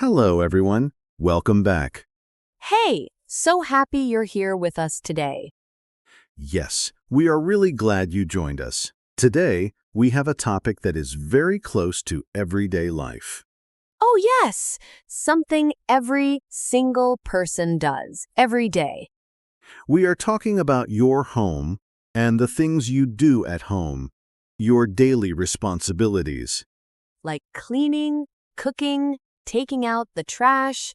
Hello, everyone. Welcome back. Hey, so happy you're here with us today. Yes, we are really glad you joined us. Today, we have a topic that is very close to everyday life. Oh, yes, something every single person does every day, We are talking about your home and the things you do at home, your daily responsibilities. like cleaning, cooking, taking out the trash.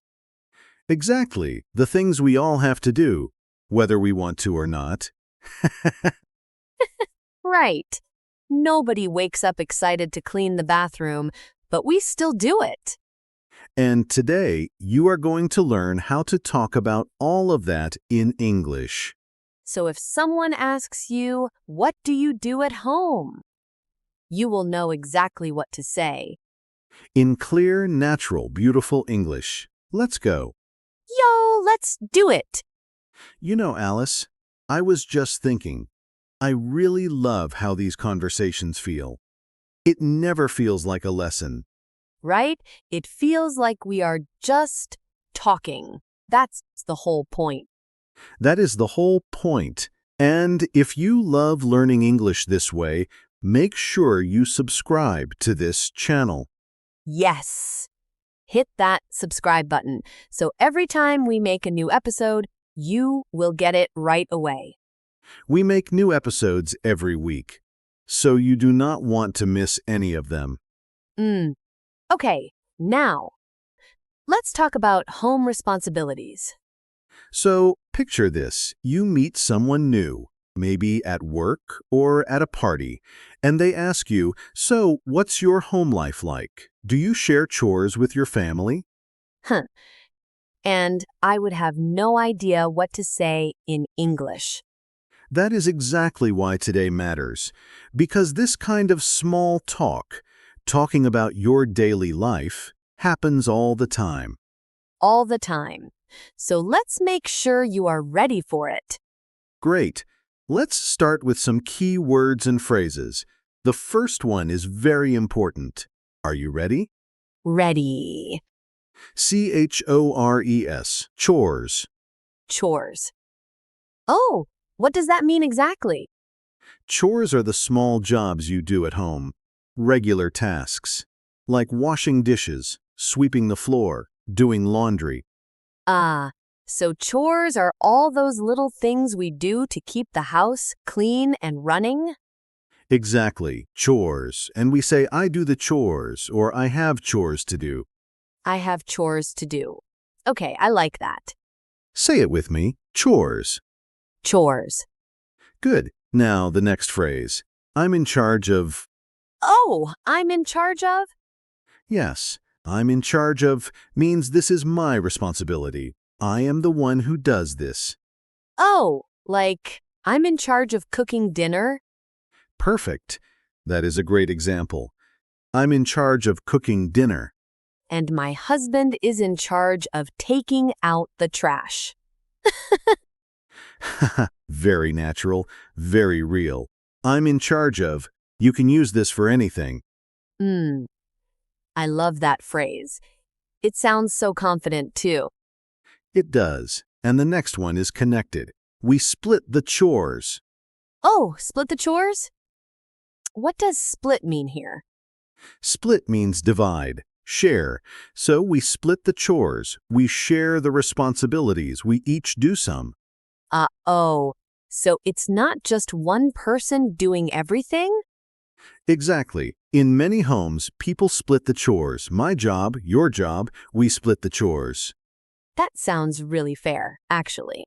Exactly, the things we all have to do, whether we want to or not. Right. Nobody wakes up excited to clean the bathroom, but we still do it. And today, you are going to learn how to talk about all of that in English. So if someone asks you, what do you do at home? You will know exactly what to say. In clear, natural, beautiful English. Let's go. Yo, let's do it. You know, Alice, I was just thinking, I really love how these conversations feel. It never feels like a lesson. Right? It feels like we are just talking. That's the whole point. That is the whole point. And if you love learning English this way, make sure you subscribe to this channel. Yes. Hit that subscribe button so every time we make a new episode, you will get it right away. We make new episodes every week, so you do not want to miss any of them. Okay, now let's talk about home responsibilities. So, picture this. You meet someone new, maybe at work or at a party, and they ask you, "So, what's your home life like? Do you share chores with your family?" Huh. And I would have no idea what to say in English. That is exactly why today matters, because this kind of small talk, talking about your daily life, happens all the time. All the time. So let's make sure you are ready for it. Great. Let's start with some key words and phrases. The first one is very important. Are you ready? Ready. CHORES, chores. Chores. Oh, what does that mean exactly? Chores are the small jobs you do at home, regular tasks, like washing dishes, sweeping the floor, doing laundry. So chores are all those little things we do to keep the house clean and running? Exactly, chores. And we say, I do the chores, or I have chores to do. I have chores to do. Okay, I like that. Say it with me, chores. Chores. Good. Now, the next phrase. I'm in charge of. Oh, I'm in charge of? Yes, I'm in charge of means this is my responsibility. I am the one who does this. Oh, like I'm in charge of cooking dinner? Perfect. That is a great example. I'm in charge of cooking dinner. And my husband is in charge of taking out the trash. Very natural, very real. I'm in charge of. You can use this for anything. I love that phrase. It sounds so confident, too. It does. And the next one is connected. We split the chores. Oh, split the chores? What does split mean here? Split means divide, share. So we split the chores. We share the responsibilities. We each do some. Oh, so it's not just one person doing everything? Exactly. In many homes, people split the chores. My job, your job, we split the chores. That sounds really fair, actually.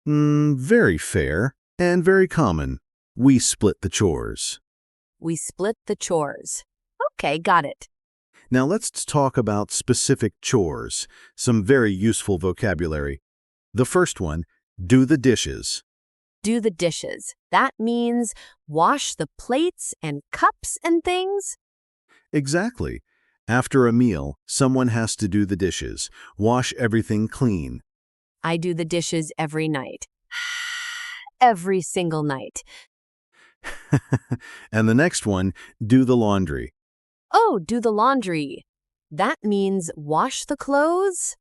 Very fair and very common. We split the chores. We split the chores. Okay, got it. Now let's talk about specific chores, some very useful vocabulary. The first one, do the dishes. Do the dishes. That means wash the plates and cups and things? Exactly. After a meal, someone has to do the dishes, wash everything clean. I do the dishes every night. Every single night. And the next one, do the laundry. Oh, do the laundry. That means wash the clothes?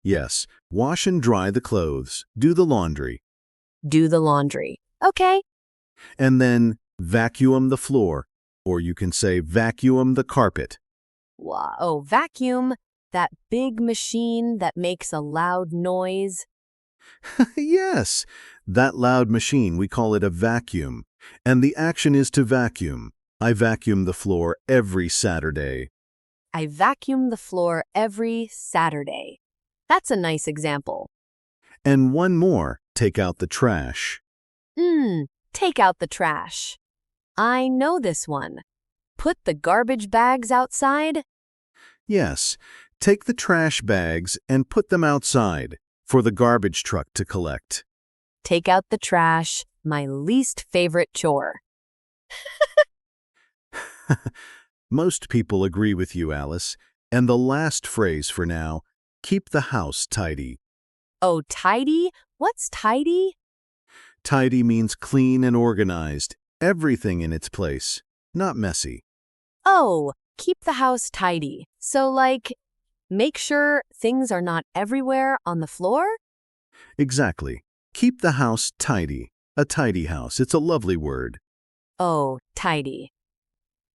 Yes, wash and dry the clothes, do the laundry, Do the laundry. Okay. and then vacuum the floor, or you can say vacuum the carpet. Wow. Oh, vacuum, that big machine that makes a loud noise. Yes, that loud machine, we call it a vacuum. And the action is to vacuum. I vacuum the floor every Saturday. I vacuum the floor every Saturday. That's a nice example. And one more, take out the trash. Take out the trash. I know this one. Put the garbage bags outside. Yes, take the trash bags and put them outside for the garbage truck to collect. Take out the trash, my least favorite chore. Most people agree with you, Alice. And the last phrase for now, keep the house tidy. Oh, tidy? What's tidy? Tidy means clean and organized, everything in its place, not messy. Oh, keep the house tidy. So, like, make sure things are not everywhere on the floor? Exactly. Keep the house tidy. A tidy house. It's a lovely word. Oh, tidy.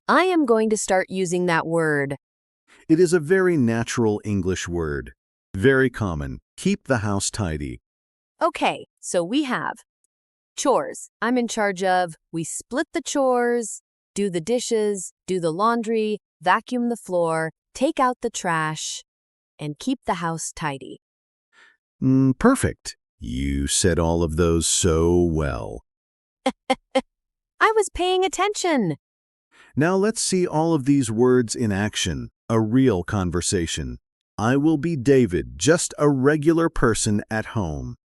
I am going to start using that word. It is a very natural English word. Very common. Keep the house tidy. Okay, so we have chores. I'm in charge of. We split the chores, do the dishes, do the laundry, vacuum the floor, take out the trash, and keep the house tidy. Perfect. You said all of those so well. I was paying attention. Now let's see all of these words in action. A real conversation. I will be David, just a regular person at home.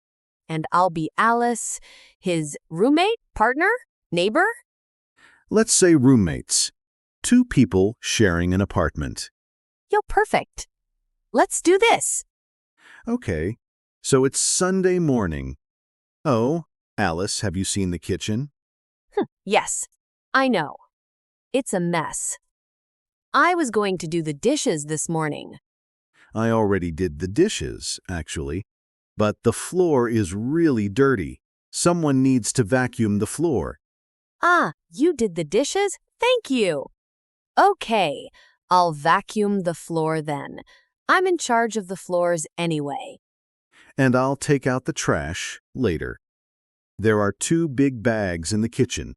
And I'll be Alice, his roommate, partner, neighbor? Let's say roommates. Two people sharing an apartment. Yo, perfect. Let's do this. Okay, so it's Sunday morning. Oh, Alice, have you seen the kitchen? Yes, I know. It's a mess. I was going to do the dishes this morning. I already did the dishes, actually. But the floor is really dirty. Someone needs to vacuum the floor. Ah, you did the dishes? Thank you. Okay, I'll vacuum the floor then. I'm in charge of the floors anyway. And I'll take out the trash later. There are two big bags in the kitchen.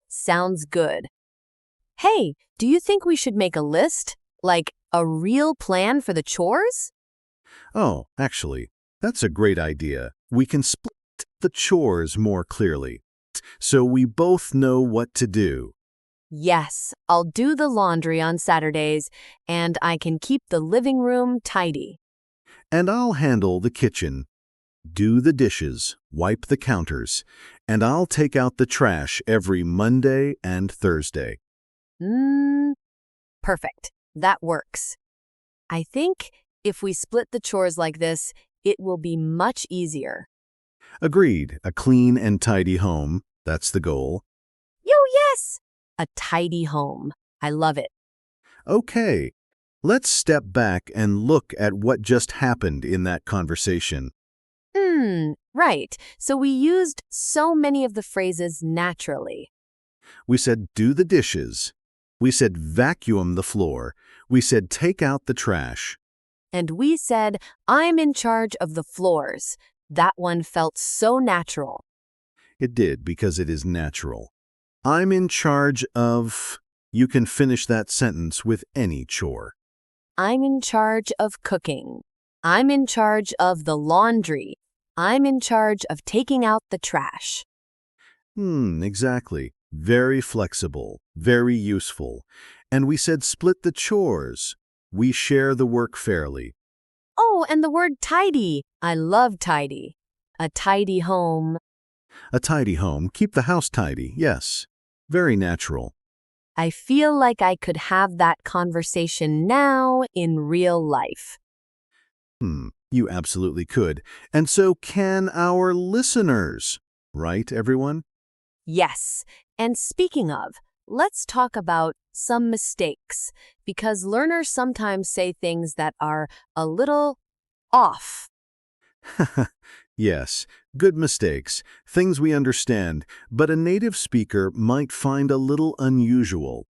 Sounds good. Hey, do you think we should make a list? Like a real plan for the chores? Oh, actually, that's a great idea. We can split the chores more clearly, so we both know what to do. Yes, I'll do the laundry on Saturdays, and I can keep the living room tidy. And I'll handle the kitchen, do the dishes, wipe the counters, and I'll take out the trash every Monday and Thursday. Perfect. That works. I think if we split the chores like this, it will be much easier. Agreed. A clean and tidy home, that's the goal. Yo, yes! A tidy home. I love it. Okay, let's step back and look at what just happened in that conversation. Right. So we used so many of the phrases naturally. We said do the dishes. We said vacuum the floor. We said take out the trash. And we said, I'm in charge of the floors. That one felt so natural. It did because it is natural. I'm in charge of... You can finish that sentence with any chore. I'm in charge of cooking. I'm in charge of the laundry. I'm in charge of taking out the trash. Exactly. Very flexible, very useful. And we said split the chores. We share the work fairly. Oh, and the word tidy. I love tidy. A tidy home. A tidy home. Keep the house tidy, yes. Very natural. I feel like I could have that conversation now in real life. You absolutely could. And so can our listeners. Right, everyone? Yes. And speaking of, let's talk about some mistakes, because learners sometimes say things that are a little off. Yes, good mistakes, things we understand, but a native speaker might find a little unusual.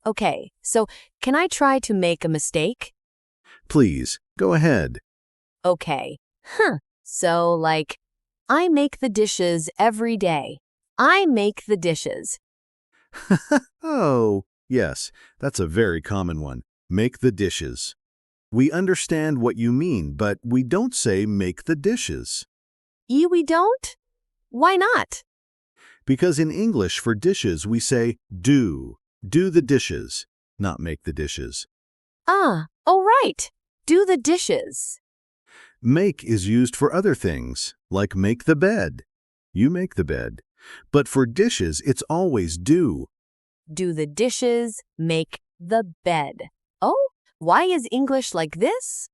Okay, so can I try to make a mistake? Please, go ahead. Okay. So, like, I make the dishes every day. I make the dishes. Oh, yes, that's a very common one. Make the dishes. We understand what you mean, but we don't say make the dishes. We don't? Why not? Because in English for dishes we say do. Do the dishes, not make the dishes. Oh right. Do the dishes. Make is used for other things, like make the bed. You make the bed. But for dishes, it's always do. Do the dishes, make the bed. Oh, why is English like this?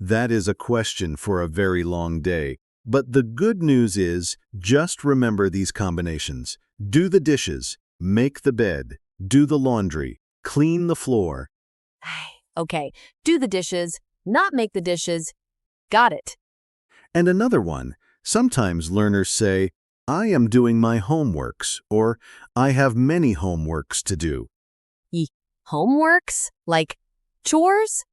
That is a question for a very long day. But the good news is, just remember these combinations. Do the dishes, make the bed, do the laundry, clean the floor. Okay, do the dishes, not make the dishes. Got it. And another one, sometimes learners say, I am doing my homeworks, or I have many homeworks to do. Homeworks? Like chores?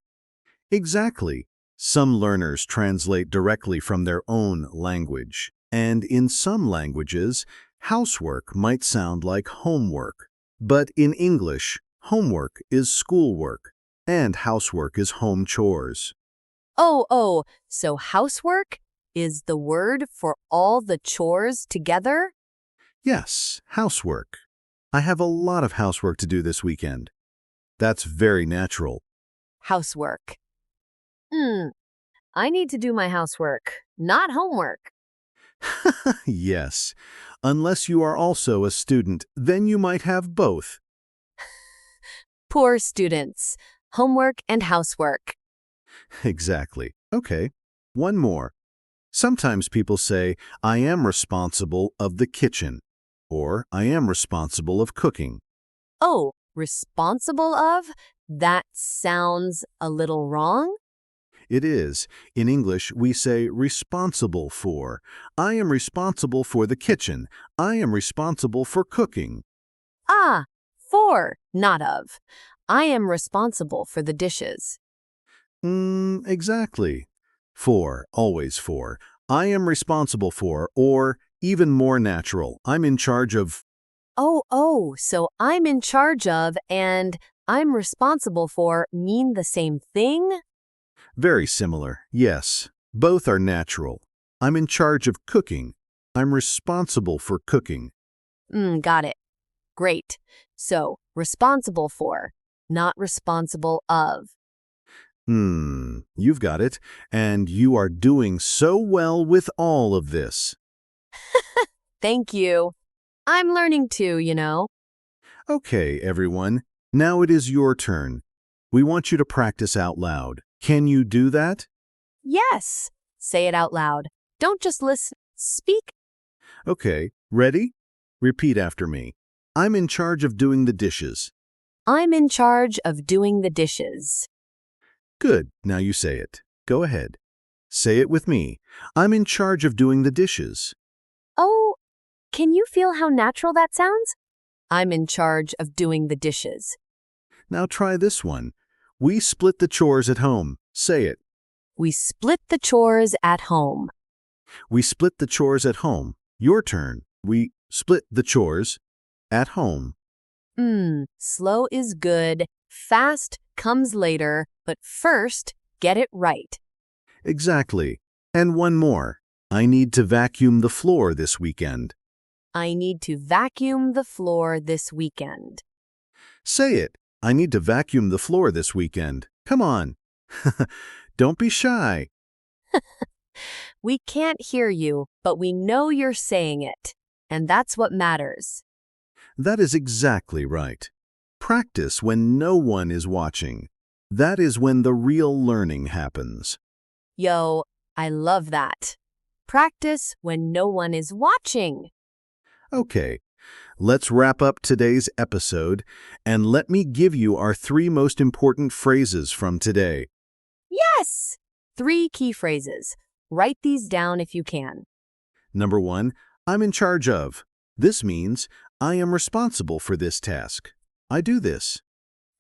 Exactly. Some learners translate directly from their own language. And in some languages, housework might sound like homework. But in English, homework is schoolwork, and housework is home chores. Oh, so housework is the word for all the chores together? Yes, housework. I have a lot of housework to do this weekend. That's very natural. Housework. I need to do my housework, not homework. Yes. Unless you are also a student, then you might have both. Poor students. Homework and housework. Exactly. Okay. One more. Sometimes people say, I am responsible of the kitchen, or I am responsible of cooking. Oh, responsible of? That sounds a little wrong. It is. In English, we say responsible for. I am responsible for the kitchen. I am responsible for cooking. For, not of. I am responsible for the dishes. Exactly. For, always for. I am responsible for, or even more natural, I'm in charge of. So I'm in charge of and I'm responsible for mean the same thing? Very similar, yes. Both are natural. I'm in charge of cooking. I'm responsible for cooking. Got it. Great. So, responsible for, not responsible of. You've got it. And you are doing so well with all of this. Thank you. I'm learning too, you know. Okay, everyone. Now it is your turn. We want you to practice out loud. Can you do that? Yes. Say it out loud. Don't just listen. Speak. Okay, ready? Repeat after me. I'm in charge of doing the dishes. I'm in charge of doing the dishes. Good, now you say it. Go ahead. Say it with me. I'm in charge of doing the dishes. Oh, can you feel how natural that sounds? I'm in charge of doing the dishes. Now try this one. We split the chores at home. Say it. We split the chores at home. We split the chores at home. Your turn. We split the chores at home. Slow is good. Fast comes later, but first, get it right. Exactly. And one more. I need to vacuum the floor this weekend. I need to vacuum the floor this weekend. Say it. I need to vacuum the floor this weekend. Come on. Don't be shy. We can't hear you, but we know you're saying it. And that's what matters. That is exactly right. Practice when no one is watching. That is when the real learning happens. Yo, I love that. Practice when no one is watching. Okay, Let's wrap up today's episode, and let me give you our 3 most important phrases from today. Yes! 3 key phrases. Write these down if you can. Number 1, I'm in charge of. This means I am responsible for this task. I do this.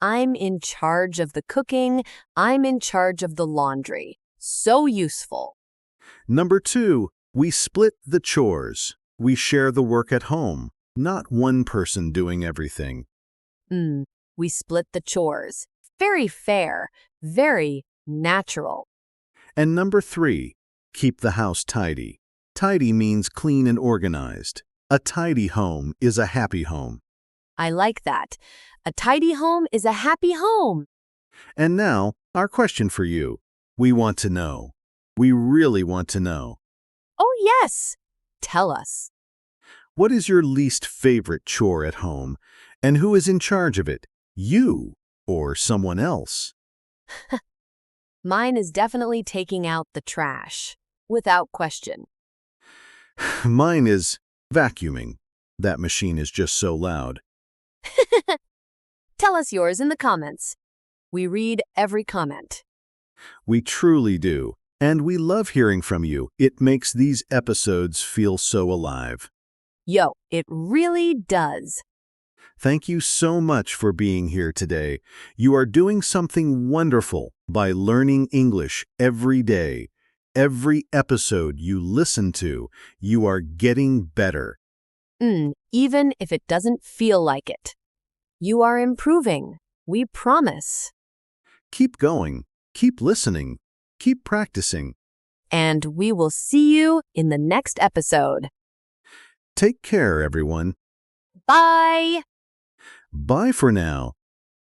I'm in charge of the cooking. I'm in charge of the laundry. So useful. Number 2, we split the chores. We share the work at home, not one person doing everything. We split the chores. Very fair. Very natural. And number 3, keep the house tidy. Tidy means clean and organized. A tidy home is a happy home. I like that. A tidy home is a happy home. And now, our question for you. We want to know. We really want to know. Oh, yes. Tell us. What is your least favorite chore at home, and who is in charge of it? You or someone else? Mine is definitely taking out the trash. Without question. Mine is vacuuming. That machine is just so loud. Tell us yours in the comments. We read every comment. We truly do, and we love hearing from you. It makes these episodes feel so alive. Yo, it really does. Thank you so much for being here today. You are doing something wonderful by learning English every day. Every episode you listen to, you are getting better. Even if it doesn't feel like it. You are improving. We promise. Keep going, keep listening, keep practicing. And we will see you in the next episode. Take care, everyone. Bye! Bye for now.